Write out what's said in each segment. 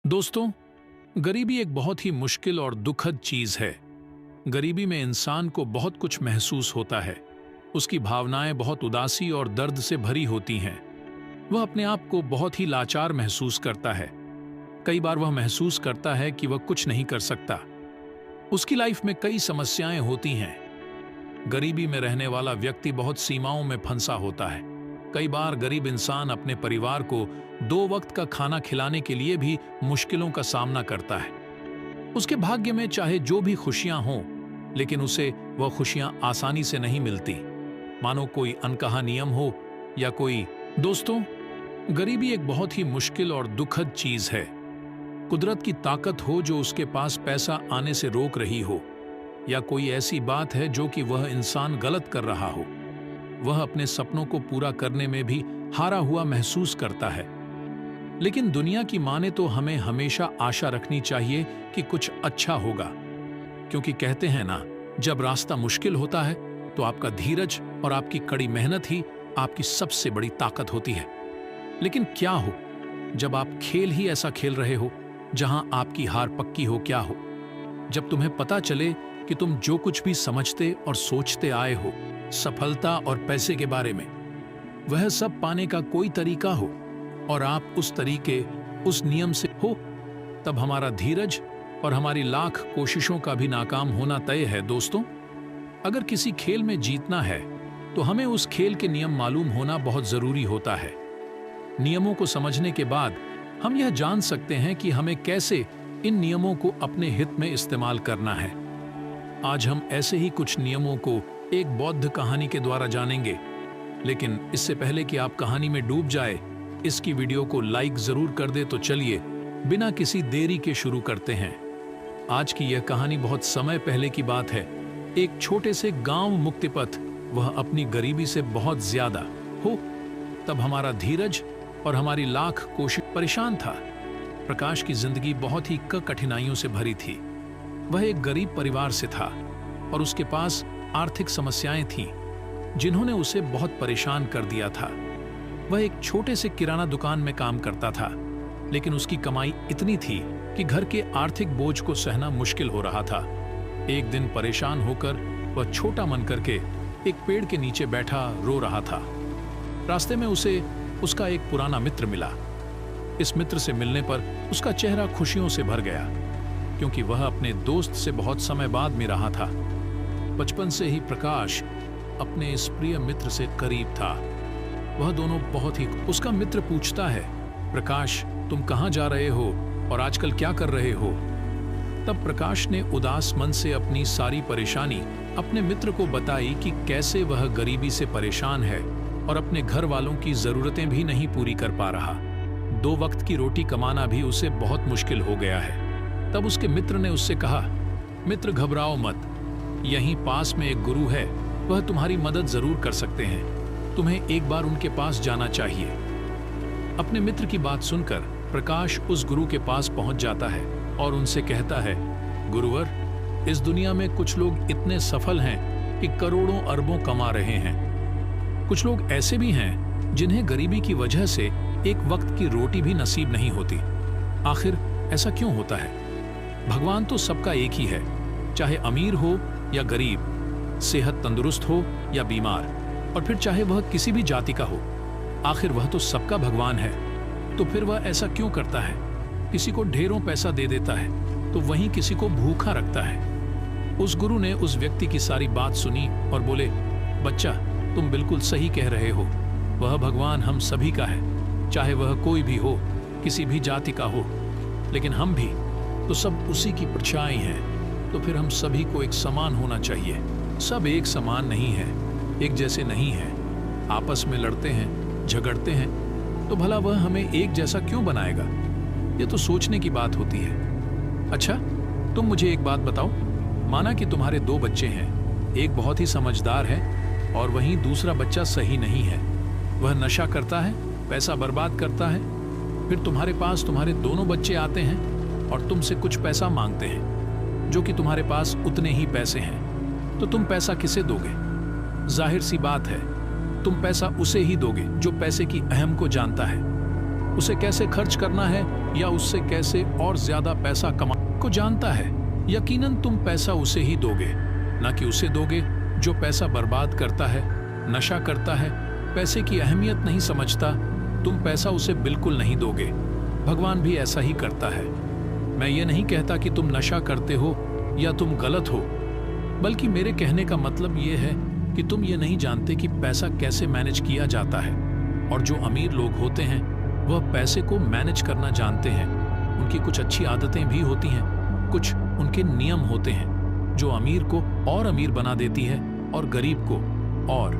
दोस्तों, गरीबी एक बहुत ही मुश्किल और दुखद चीज है। गरीबी में इंसान को बहुत कुछ महसूस होता है। उसकी भावनाएं बहुत उदासी और दर्द से भरी होती हैं। वह अपने आप को बहुत ही लाचार महसूस करता है। कई बार वह महसूस करता है कि वह कुछ नहीं कर सकता। उसकी लाइफ में कई समस्याएं होती हैं। गरीबी में रहने वाला व्यक्ति बहुत सीमाओं में फंसा होता है। कई बार गरीब इंसान अपने परिवार को 2 वक्त का खाना खिलाने के लिए भी मुश्किलों का सामना करता है। उसके भाग्य में चाहे जो भी खुशियां हों, लेकिन उसे वह खुशियां आसानी से नहीं मिलती, मानो कोई अनकहा नियम हो या कोई। दोस्तों, गरीबी एक बहुत ही मुश्किल और दुखद चीज है। कुदरत की ताकत हो जो उसके पास पैसा आने से रोक रही हो, या कोई ऐसी बात है जो कि वह इंसान गलत कर रहा हो। वह अपने सपनों को पूरा करने में भी हारा हुआ महसूस करता है। लेकिन दुनिया की माने तो हमें हमेशा आशा रखनी चाहिए कि कुछ अच्छा होगा, क्योंकि कहते हैं ना, जब रास्ता मुश्किल होता है तो आपका धीरज और आपकी कड़ी मेहनत ही आपकी सबसे बड़ी ताकत होती है। लेकिन क्या हो जब आप खेल ही ऐसा खेल रहे हो जहां आपकी हार पक्की हो? क्या हो जब तुम्हें पता चले कि तुम जो कुछ भी समझते और सोचते आए हो सफलता और पैसे के बारे में, वह सब पाने का कोई तरीका हो और आप उस तरीके, उस नियम से हो, तब हमारा धीरज और हमारी लाख कोशिशों का भी नाकाम होना तय है। दोस्तों, अगर किसी खेल में जीतना है तो हमें उस खेल के नियम मालूम होना बहुत जरूरी होता है। नियमों को समझने के बाद हम यह जान सकते हैं कि हमें कैसे इन नियमों को अपने हित में इस्तेमाल करना है। आज हम ऐसे ही कुछ नियमों को एक बौद्ध कहानी के द्वारा जानेंगे। लेकिन इससे पहले कि आप कहानी में डूब जाए, इसकी वीडियो को लाइक जरूर कर दे। तो चलिए बिना किसी देरी के शुरू करते हैं। आज की यह कहानी बहुत समय पहले की बात है। एक छोटे से गांव मुक्तिपथ, वह अपनी गरीबी से बहुत ज्यादा हो, तब हमारा धीरज और हमारी लाख कोशिश परेशान था। प्रकाश की जिंदगी बहुत ही कठिनाइयों से भरी थी। वह एक गरीब परिवार से था और उसके पास आर्थिक समस्याएं थीं जिन्होंने उसे बहुत परेशान कर दिया था। वह एक छोटे से किराना दुकान में काम करता था, लेकिन उसकी कमाई इतनी थी कि घर के आर्थिक बोझ को सहना मुश्किल हो रहा था। एक दिन परेशान होकर वह छोटा मन करके एक पेड़ के नीचे बैठा रो रहा था। रास्ते में उसे उसका एक पुराना मित्र मिला। इस मित्र से मिलने पर उसका चेहरा खुशियों से भर गया, क्योंकि वह अपने दोस्त से बहुत समय बाद मिल रहा था। बचपन से ही प्रकाश अपने इस प्रिय मित्र से करीब था। वह दोनों बहुत ही। उसका मित्र पूछता है, प्रकाश, तुम कहाँ जा रहे हो और आजकल क्या कर रहे हो? तब प्रकाश ने उदास मन से अपनी सारी परेशानी अपने मित्र को बताई कि कैसे वह गरीबी से परेशान है और अपने घर वालों की जरूरतें भी नहीं पूरी कर पा रहा। 2 वक्त की रोटी कमाना भी उसे बहुत मुश्किल हो गया है। तब उसके मित्र ने उससे कहा, मित्र, घबराओ मत, यहीं पास में एक गुरु है, वह तुम्हारी मदद जरूर कर सकते हैं। तुम्हें एक बार उनके पास जाना चाहिए। अपने मित्र की बात सुनकर प्रकाश उस गुरु के पास पहुंच जाता है और उनसे कहता है, गुरुवर, इस दुनिया में कुछ लोग इतने सफल हैं कि करोड़ों अरबों कमा रहे हैं। कुछ लोग ऐसे भी हैं जिन्हें गरीबी की वजह से एक वक्त की रोटी भी नसीब नहीं होती। आखिर ऐसा क्यों होता है? भगवान तो सबका एक ही है, चाहे अमीर हो या गरीब, सेहत तंदुरुस्त हो या बीमार, और फिर चाहे वह किसी भी जाति का हो। आखिर वह तो सबका भगवान है। तो फिर वह ऐसा क्यों करता है? किसी को ढेरों पैसा दे देता है तो वहीं किसी को भूखा रखता है। उस गुरु ने उस व्यक्ति की सारी बात सुनी और बोले, बच्चा, तुम बिल्कुल सही कह रहे हो। वह भगवान हम सभी का है, चाहे वह कोई भी हो, किसी भी जाति का हो। लेकिन हम भी तो सब उसी की परछाई हैं। तो फिर हम सभी को एक समान होना चाहिए। सब एक समान नहीं है, एक जैसे नहीं है। आपस में लड़ते हैं, झगड़ते हैं, तो भला वह हमें एक जैसा क्यों बनाएगा? ये तो सोचने की बात होती है। अच्छा, तुम मुझे एक बात बताओ। माना कि तुम्हारे 2 बच्चे हैं, एक बहुत ही समझदार है और वहीं दूसरा बच्चा सही नहीं है। वह नशा करता है, पैसा बर्बाद करता है। फिर तुम्हारे पास तुम्हारे दोनों बच्चे आते हैं और तुमसे कुछ पैसा मांगते हैं, जो कि तुम्हारे पास उतने ही पैसे हैं। तो तुम पैसा किसे दोगे? जाहिर सी बात है, तुम पैसा उसे ही दोगे जो पैसे की अहम को जानता है। उसे कैसे खर्च करना है या उससे कैसे और ज्यादा पैसा कमाने को जानता है। यकीनन तुम पैसा उसे ही दोगे, ना कि उसे दोगे जो पैसा बर्बाद करता है, नशा करता है, पैसे की अहमियत नहीं समझता। तुम पैसा उसे बिल्कुल नहीं दोगे। भगवान भी ऐसा ही करता है। मैं ये नहीं कहता कि तुम नशा करते हो या तुम गलत हो, बल्कि मेरे कहने का मतलब ये है कि तुम ये नहीं जानते कि पैसा कैसे मैनेज किया जाता है। और जो अमीर लोग होते हैं वह पैसे को मैनेज करना जानते हैं। उनकी कुछ अच्छी आदतें भी होती हैं, कुछ उनके नियम होते हैं जो अमीर को और अमीर बना देती है और गरीब को और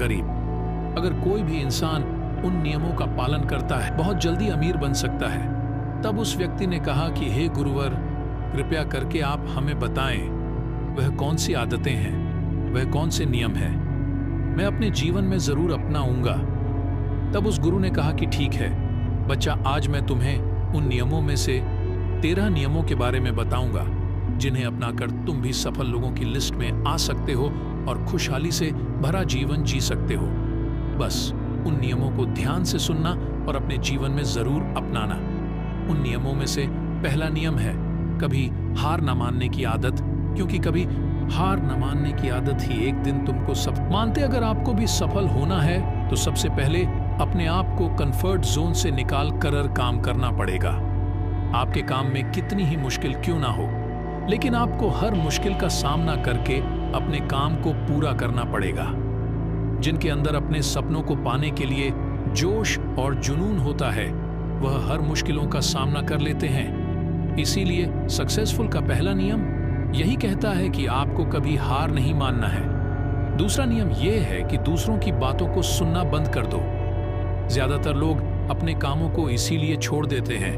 गरीब। अगर कोई भी इंसान उन नियमों का पालन करता है, बहुत जल्दी अमीर बन सकता है। तब उस व्यक्ति ने कहा कि हे गुरुवर, कृपया करके आप हमें बताएं वह कौन सी आदतें हैं, वह कौन से नियम हैं, मैं अपने जीवन में जरूर अपनाऊंगा। तब उस गुरु ने कहा कि ठीक है बच्चा, आज मैं तुम्हें उन नियमों में से 13 नियमों के बारे में बताऊंगा जिन्हें अपनाकर तुम भी सफल लोगों की लिस्ट में आ सकते हो और खुशहाली से भरा जीवन जी सकते हो। बस उन नियमों को ध्यान से सुनना और अपने जीवन में जरूर अपनाना। उन नियमों में से पहला नियम है कभी हार न मानने की आदत, क्योंकि कभी हार न मानने की आदत ही एक दिन तुमको सब मानते। अगर आपको भी सफल होना है तो सबसे पहले अपने आप को कंफर्ट जोन से निकाल कर काम करना पड़ेगा। आपके काम में कितनी ही मुश्किल क्यों ना हो, लेकिन आपको हर मुश्किल का सामना करके अपने काम को पूरा करना पड़ेगा। जिनके अंदर अपने सपनों को पाने के लिए जोश और जुनून होता है वह हर मुश्किलों का सामना कर लेते हैं। इसीलिए सक्सेसफुल का पहला नियम यही कहता है कि आपको कभी हार नहीं मानना है। दूसरा नियम यह है कि दूसरों की बातों को सुनना बंद कर दो। ज्यादातर लोग अपने कामों को इसीलिए छोड़ देते हैं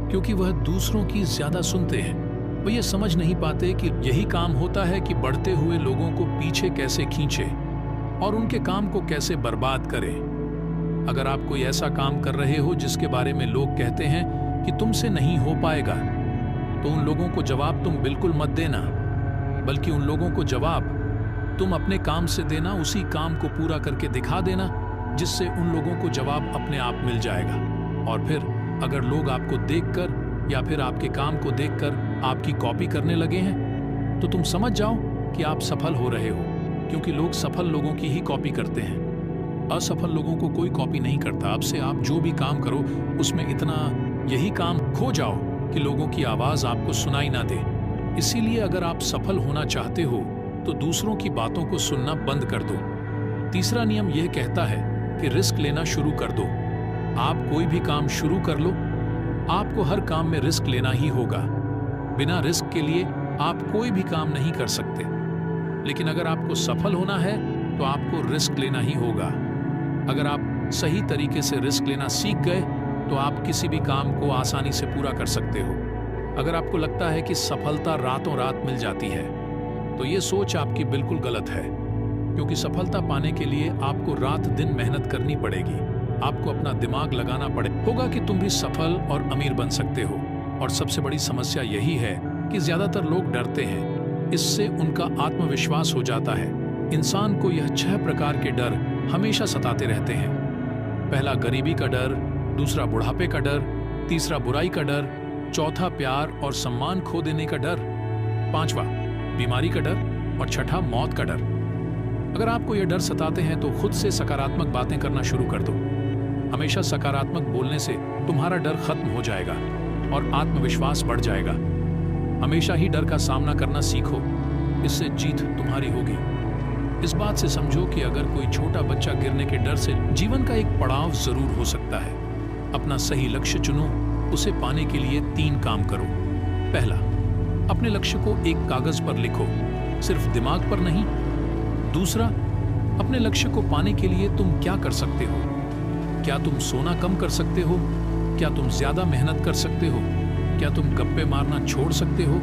क्योंकि वह दूसरों की ज्यादा सुनते हैं। वो ये समझ नहीं पाते कि यही काम होता है कि बढ़ते हुए लोगों को पीछे कैसे खींचे और उनके काम को कैसे बर्बाद करे। अगर आप कोई ऐसा काम कर रहे हो जिसके बारे में लोग कहते हैं कि तुमसे नहीं हो पाएगा, तो उन लोगों को जवाब तुम बिल्कुल मत देना, बल्कि उन लोगों को जवाब तुम अपने काम से देना। उसी काम को पूरा करके दिखा देना जिससे उन लोगों को जवाब अपने आप मिल जाएगा। और फिर अगर लोग आपको देखकर या फिर आपके काम को देखकर आपकी कॉपी करने लगे हैं तो तुम समझ जाओ कि आप सफल हो रहे हो, क्योंकि लोग सफल लोगों की ही कॉपी करते हैं। असफल लोगों को कोई कॉपी नहीं करता। अब से आप जो भी काम करो उसमें इतना यही काम खो जाओ कि लोगों की आवाज आपको सुनाई ना दे। इसीलिए अगर आप सफल होना चाहते हो तो दूसरों की बातों को सुनना बंद कर दो। तीसरा नियम यह कहता है कि रिस्क लेना शुरू कर दो। आप कोई भी काम शुरू कर लो, आपको हर काम में रिस्क लेना ही होगा। बिना रिस्क के लिए आप कोई भी काम नहीं कर सकते। लेकिन अगर आपको सफल होना है तो आपको रिस्क लेना ही होगा। अगर आप सही तरीके से रिस्क लेना सीख गए तो आप किसी भी काम को आसानी से पूरा कर सकते हो। अगर आपको लगता है कि सफलता रातों रात मिल जाती है तो ये सोच आपकी बिल्कुल गलत है, क्योंकि सफलता पाने के लिए आपको रात दिन मेहनत करनी पड़ेगी। आपको अपना दिमाग लगाना होगा कि तुम भी सफल और अमीर बन सकते हो। और सबसे बड़ी समस्या यही है कि ज्यादातर लोग डरते हैं, इससे उनका आत्मविश्वास हो जाता है। इंसान को यह 6 प्रकार के डर हमेशा सताते रहते हैं। पहला गरीबी का डर, दूसरा बुढ़ापे का डर, तीसरा बुराई का डर, चौथा प्यार और सम्मान खो देने का डर, पांचवा बीमारी का डर और छठा मौत का डर। अगर आपको यह डर सताते हैं तो खुद से सकारात्मक बातें करना शुरू कर दो। हमेशा सकारात्मक बोलने से तुम्हारा डर खत्म हो जाएगा और आत्मविश्वास बढ़ जाएगा। हमेशा ही डर का सामना करना सीखो, इससे जीत तुम्हारी होगी। इस बात से समझो कि अगर कोई छोटा बच्चा गिरने के डर से जीवन का एक पड़ाव जरूर हो सकता है। अपना सही लक्ष्य चुनो, उसे पाने के लिए 3 काम करो। पहला, अपने लक्ष्य को एक कागज पर लिखो, सिर्फ दिमाग पर नहीं। दूसरा, अपने लक्ष्य को पाने के लिए तुम क्या कर सकते हो? क्या तुम सोना कम कर सकते हो? क्या तुम ज्यादा मेहनत कर सकते हो? क्या तुम गप्पे मारना छोड़ सकते हो?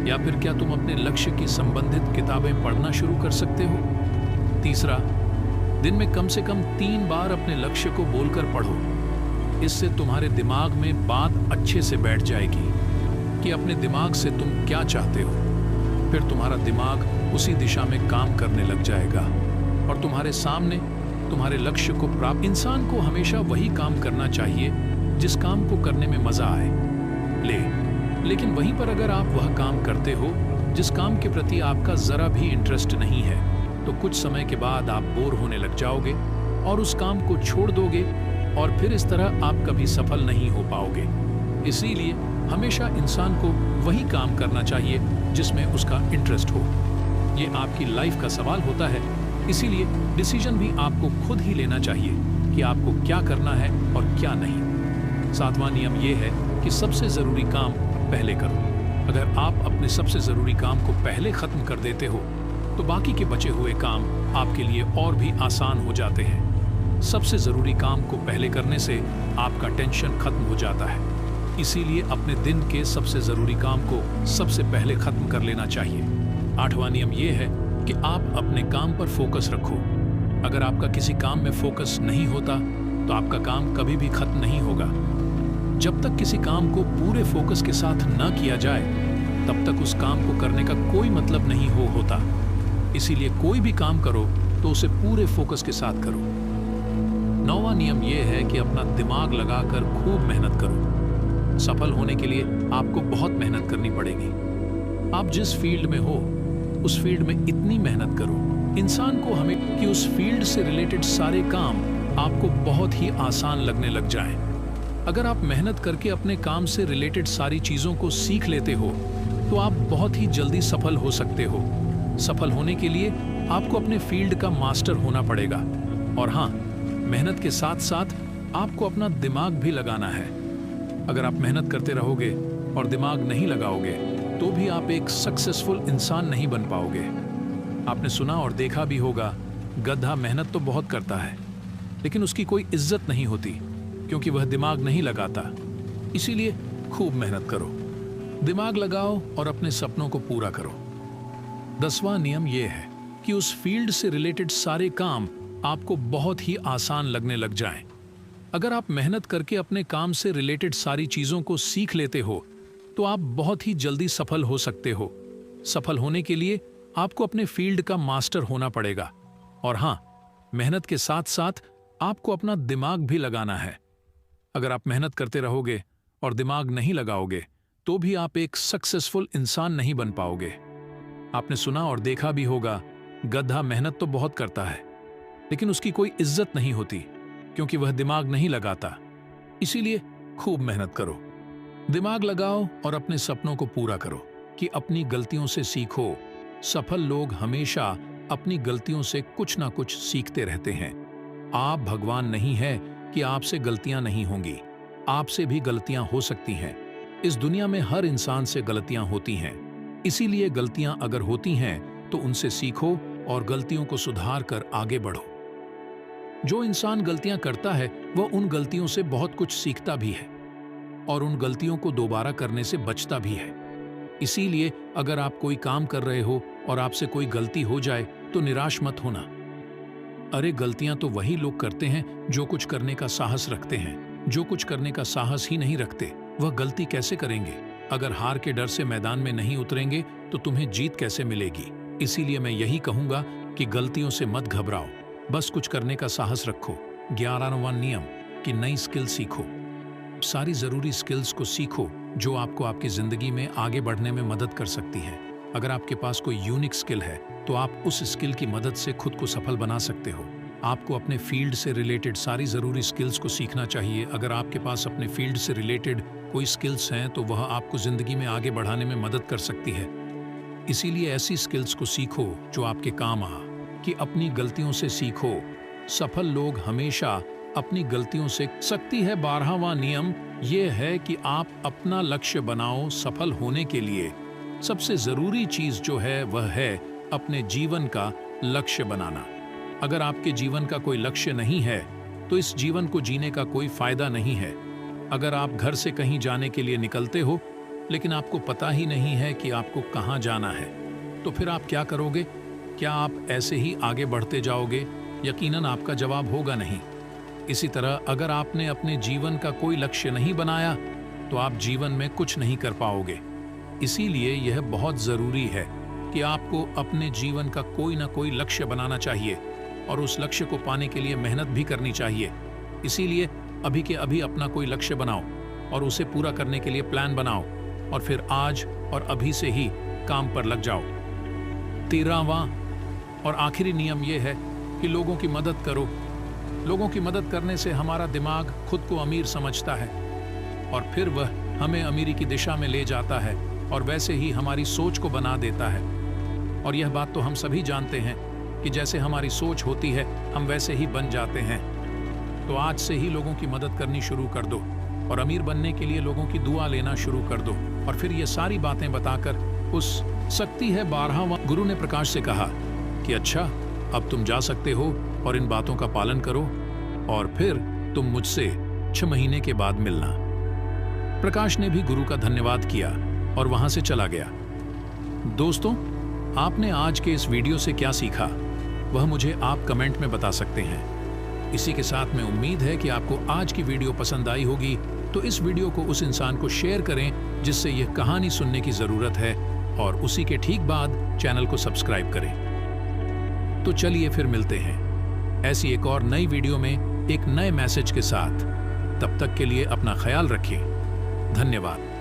या फिर क्या तुम अपने लक्ष्य की संबंधित किताबें पढ़ना शुरू कर सकते हो? तीसरा, दिन में कम से कम 3 बार अपने लक्ष्य को बोलकर पढ़ो। इससे तुम्हारे दिमाग में बात अच्छे से बैठ जाएगी कि अपने दिमाग से तुम क्या चाहते हो। फिर तुम्हारा दिमाग उसी दिशा में काम करने लग जाएगा और तुम्हारे सामने तुम्हारे लक्ष्य को प्राप्त। इंसान को हमेशा वही काम करना चाहिए जिस काम को करने में मजा आए। लेकिन वहीं पर अगर आप वह काम करते हो जिस काम के प्रति आपका जरा भी इंटरेस्ट नहीं है, तो कुछ समय के बाद आप बोर होने लग जाओगे और उस काम को छोड़ दोगे और फिर इस तरह आप कभी सफल नहीं हो पाओगे। इसीलिए हमेशा इंसान को वही काम करना चाहिए जिसमें उसका इंटरेस्ट हो। ये आपकी लाइफ का सवाल होता है, इसीलिए डिसीजन भी आपको खुद ही लेना चाहिए कि आपको क्या करना है और क्या नहीं। 7वां नियम ये है कि सबसे जरूरी काम पहले करो। अगर आप अपने सबसे जरूरी काम को पहले खत्म कर देते हो तो बाकी के बचे हुए काम आपके लिए और भी आसान हो जाते हैं। सबसे जरूरी काम को पहले करने से आपका टेंशन खत्म हो जाता है। इसीलिए अपने दिन के सबसे जरूरी काम को सबसे पहले खत्म कर लेना चाहिए। 8वां नियम ये है कि आप अपने काम पर फोकस रखो। अगर आपका किसी काम में फोकस नहीं होता तो आपका काम कभी भी खत्म नहीं होगा। जब तक किसी काम को पूरे फोकस के साथ न किया जाए तब तक उस काम को करने का कोई मतलब नहीं होता। इसीलिए कोई भी काम करो तो उसे पूरे फोकस के साथ करो। 9वां नियम यह है कि अपना दिमाग लगाकर खूब मेहनत करो। सफल होने के लिए आपको बहुत मेहनत करनी पड़ेगी। आप जिस फील्ड में हो उस फील्ड में इतनी मेहनत करो इंसान को हमें कि उस फील्ड से रिलेटेड सारे काम आपको बहुत ही आसान लगने लग जाएं। अगर आप मेहनत करके अपने काम से रिलेटेड सारी चीजों को सीख लेते हो तो आप बहुत ही जल्दी सफल हो सकते हो। सफल होने के लिए आपको अपने फील्ड का मास्टर होना पड़ेगा। और हाँ, मेहनत के साथ साथ आपको अपना दिमाग भी लगाना है। अगर आप मेहनत करते रहोगे और दिमाग नहीं लगाओगे तो भी आप एक सक्सेसफुल इंसान नहीं बन पाओगे। आपने सुना और देखा भी होगा, गधा मेहनत तो बहुत करता है लेकिन उसकी कोई इज्जत नहीं होती क्योंकि वह दिमाग नहीं लगाता। इसीलिए खूब मेहनत करो, दिमाग लगाओ और अपने सपनों को पूरा करो। 10वां नियम यह है कि उस फील्ड से रिलेटेड सारे काम आपको बहुत ही आसान लगने लग जाएं। अगर आप मेहनत करके अपने काम से रिलेटेड सारी चीजों को सीख लेते हो तो आप बहुत ही जल्दी सफल हो सकते हो। सफल होने के लिए आपको अपने फील्ड का मास्टर होना पड़ेगा। और हाँ, मेहनत के साथ साथ आपको अपना दिमाग भी लगाना है। अगर आप मेहनत करते रहोगे और दिमाग नहीं लगाओगे तो भी आप एक सक्सेसफुल इंसान नहीं बन पाओगे। आपने सुना और देखा भी होगा, गधा मेहनत तो बहुत करता है लेकिन उसकी कोई इज्जत नहीं होती क्योंकि वह दिमाग नहीं लगाता। इसीलिए खूब मेहनत करो, दिमाग लगाओ और अपने सपनों को पूरा करो कि अपनी गलतियों से सीखो। सफल लोग हमेशा अपनी गलतियों से कुछ ना कुछ सीखते रहते हैं। आप भगवान नहीं है कि आपसे गलतियां नहीं होंगी, आपसे भी गलतियां हो सकती हैं। इस दुनिया में हर इंसान से गलतियां होती हैं। इसीलिए गलतियां अगर होती हैं तो उनसे सीखो और गलतियों को सुधार कर आगे बढ़ो। जो इंसान गलतियां करता है वह उन गलतियों से बहुत कुछ सीखता भी है और उन गलतियों को दोबारा करने से बचता भी है। इसीलिए अगर आप कोई काम कर रहे हो और आपसे कोई गलती हो जाए तो निराश मत होना। अरे, गलतियां तो वही लोग करते हैं जो कुछ करने का साहस रखते हैं। जो कुछ करने का साहस ही नहीं रखते वह गलती कैसे करेंगे? अगर हार के डर से मैदान में नहीं उतरेंगे तो तुम्हें जीत कैसे मिलेगी? इसीलिए मैं यही कहूंगा कि गलतियों से मत घबराओ, बस कुछ करने का साहस रखो। 11वां नियम कि नई स्किल सीखो। सारी जरूरी स्किल्स को सीखो जो आपको आपकी जिंदगी में आगे बढ़ने में मदद कर सकती हैं। अगर आपके पास कोई यूनिक स्किल है तो आप उस स्किल की मदद से खुद को सफल बना सकते हो। आपको अपने फील्ड से रिलेटेड सारी जरूरी स्किल्स को सीखना चाहिए। अगर आपके पास अपने फील्ड से रिलेटेड कोई स्किल्स हैं तो वह आपको जिंदगी में आगे बढ़ाने में मदद कर सकती है। इसीलिए ऐसी स्किल्स को सीखो जो आपके काम आ, कि अपनी गलतियों से सीखो। सफल लोग हमेशा अपनी गलतियों से सकती है। 12वां नियम यह है कि आप अपना लक्ष्य बनाओ। सफल होने के लिए सबसे जरूरी चीज जो है वह है अपने जीवन का लक्ष्य बनाना। अगर आपके जीवन का कोई लक्ष्य नहीं है तो इस जीवन को जीने का कोई फायदा नहीं है। अगर आप घर से कहीं जाने के लिए निकलते हो लेकिन आपको पता ही नहीं है कि आपको कहाँ जाना है तो फिर आप क्या करोगे? क्या आप ऐसे ही आगे बढ़ते जाओगे? यकीनन आपका जवाब होगा नहीं। इसी तरह अगर आपने अपने जीवन का कोई लक्ष्य नहीं बनाया तो आप जीवन में कुछ नहीं कर पाओगे। इसीलिए यह बहुत जरूरी है कि आपको अपने जीवन का कोई ना कोई लक्ष्य बनाना चाहिए और उस लक्ष्य को पाने के लिए मेहनत भी करनी चाहिए। इसीलिए अभी के अभी अपना कोई लक्ष्य बनाओ और उसे पूरा करने के लिए प्लान बनाओ और फिर आज और अभी से ही काम पर लग जाओ। 13वां और आखिरी नियम यह है कि लोगों की मदद करो। लोगों की मदद करने से हमारा दिमाग खुद को अमीर समझता है और फिर वह हमें अमीरी की दिशा में ले जाता है और वैसे ही हमारी सोच को बना देता है। और यह बात तो हम सभी जानते हैं कि जैसे हमारी सोच होती है हम वैसे ही बन जाते हैं। तो आज से ही लोगों की मदद करनी शुरू कर दो और अमीर बनने के लिए लोगों की दुआ लेना शुरू कर दो। और फिर ये सारी बातें बताकर उस सकती है 12वां गुरु ने प्रकाश से कहा कि अच्छा, अब तुम जा सकते हो और इन बातों का पालन करो और फिर तुम मुझसे 6 महीने के बाद मिलना। प्रकाश ने भी गुरु का धन्यवाद किया और वहां से चला गया। दोस्तों, आपने आज के इस वीडियो से क्या सीखा वह मुझे आप कमेंट में बता सकते हैं। इसी के साथ में उम्मीद है कि आपको आज की वीडियो पसंद आई होगी, तो इस वीडियो को उस इंसान को शेयर करें जिससे यह कहानी सुनने की जरूरत है और उसी के ठीक बाद चैनल को सब्सक्राइब करें। तो चलिए फिर मिलते हैं ऐसी एक और नई वीडियो में एक नए मैसेज के साथ। तब तक के लिए अपना ख्याल रखें। धन्यवाद।